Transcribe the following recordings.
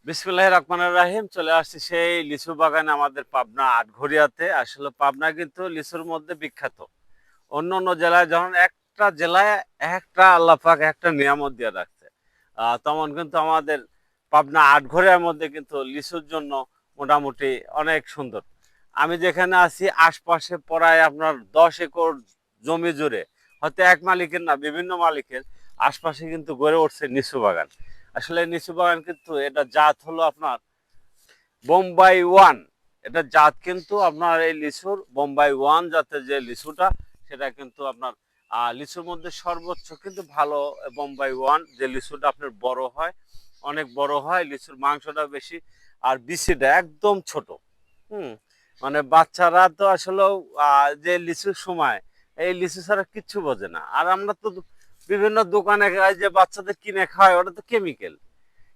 বিসমিল্লাহির রহমানির রহিম। চলে আসছি সেই লিচু বাগানে আমাদের পাবনা আটঘরিয়াতে। আসলে পাবনা কিন্তু লিচুর মধ্যে বিখ্যাত। অন্য অন্য জেলায় যখন একটা জেলায় একটা আল্লাহ পাক একটা নিয়ামত দিয়ে রাখছে, তেমন কিন্তু আমাদের পাবনা আটঘরিয়ার মধ্যে কিন্তু লিচুর জন্য মোটামুটি অনেক সুন্দর। আমি যেখানে আছি আশপাশে প্রায় আপনার 10 একর জমি জুড়ে, হয়তো এক মালিকের না, বিভিন্ন মালিকের আশপাশে কিন্তু গড়ে উঠছে লিচু বাগান। আসলে লিচু বাগান কিন্তু এটা জাত হলো আপনার বোম্বাই ওয়ান। এটা জাত কিন্তু আপনার এই লিচুর বোম্বাই ওয়ান জাতের যে লিচুটা, সেটা কিন্তু আপনার লিচুর মধ্যে সর্বোচ্চ কিন্তু ভালো বোম্বাই ওয়ান যে লিচুটা আপনার বড় হয়, অনেক বড় হয়, লিচুর মাংসটা বেশি, আর বিচিটা একদম ছোট। হুম। মানে বাচ্চারা তো আসলে যে লিচুর সময় এই লিচু ছাড়া কিচ্ছু বোঝে না। আর আমরা তো বিভিন্ন দোকানে খাই যে বাচ্চাদের কিনে খায়, ওটা তো কেমিক্যাল,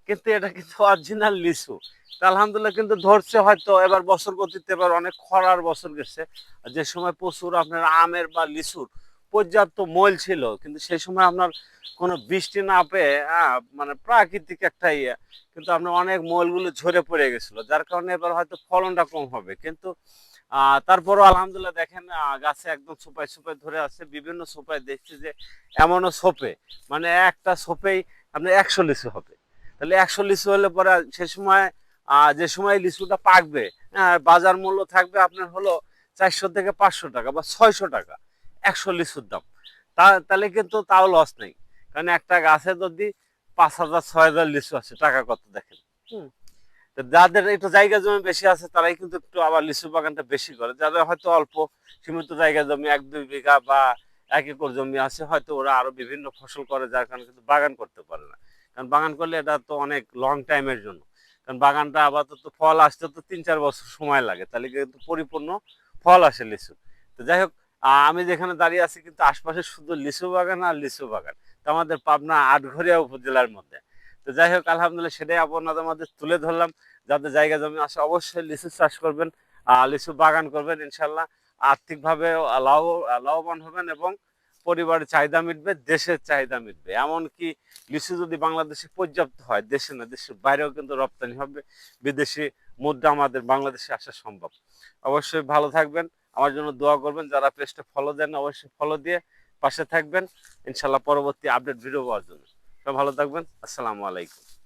কিন্তু এটা কিন্তু অরিজিনাল লিচু। তা আলহামদুলিল্লাহ কিন্তু ধরছে, হয়তো এবার বছর গতিতে এবার অনেক খরার বছর গেছে, যে সময় প্রচুর আপনার আমের বা লিচুর পর্যাপ্ত মূল ছিল, কিন্তু সেই সময় আপনার কোনো বৃষ্টি না পেয়ে মানে প্রাকৃতিক একটা ইয়ে, কিন্তু আপনার অনেক মূলগুলো ঝরে পড়ে গেছিল, যার কারণে এবার হয়তো ফলনটা কম হবে। কিন্তু তারপরও আলহামদুলিল্লাহ দেখেন গাছে একদম সোপায় সোপায় ধরে আছে। বিভিন্ন সোপায় দেখছি যে এমনও সোপে, মানে একটা সোপেই আপনার 100 লিচু হবে। তাহলে 100 লিচু হলে পরে সে সময় যে সময় লিচুটা পাকবে, বাজার মূল্য থাকবে আপনার হলো 400 থেকে 500 টাকা বা 600 টাকা 100 লিচুর দাম। তাহলে কিন্তু তাও লস নেই, কারণ একটা গাছে যদি 5,000 6,000 লিচু আছে, টাকা কত দেখেন। হুম। তো যাদের একটু জায়গা জমি বেশি আছে তারাই কিন্তু একটু আবার লিচু বাগানটা বেশি করে। যাদের হয়তো অল্প সীমিত জায়গা জমি 1-2 বিঘা বা 1 একর জমি আছে, হয়তো ওরা আরো বিভিন্ন ফসল করে, যার কারণে কিন্তু বাগান করতে পারে না। কারণ বাগান করলে এটা তো অনেক লং টাইমের জন্য, কারণ বাগানটা আপাতত ফল আসতে তো 3-4 বছর সময় লাগে, তাহলে কিন্তু পরিপূর্ণ ফল আসে লিচু। তো যাই হোক, আমি যেখানে দাঁড়িয়ে আছি কিন্তু আশপাশে শুধু লিচু বাগান আর লিচু বাগান। তো আমাদের পাবনা আটঘরিয়া উপজেলার মধ্যে। তো যাই হোক, আলহামদুলিল্লাহ সেটাই আপনাদের মধ্যে তুলে ধরলাম। যাদের জায়গা জমি আছে অবশ্যই লিচু চাষ করবেন, লিচু বাগান করবেন, ইনশাল্লাহ আর্থিকভাবে লাভবান হবেন এবং পরিবারের চাহিদা মিটবে, দেশের চাহিদা মিটবে। এমনকি লিচু যদি বাংলাদেশে পর্যাপ্ত হয়, দেশে না দেশের বাইরেও কিন্তু রপ্তানি হবে, বিদেশি মুদ্রা আমাদের বাংলাদেশে আসা সম্ভব। অবশ্যই ভালো থাকবেন, আমার জন্য দোয়া করবেন। যারা পেজটা ফলো দেন অবশ্যই ফলো দিয়ে পাশে থাকবেন, ইনশাল্লাহ পরবর্তী আপডেট ভিডিও পাওয়ার জন্য। সব ভালো থাকবেন। আসসালামু আলাইকুম।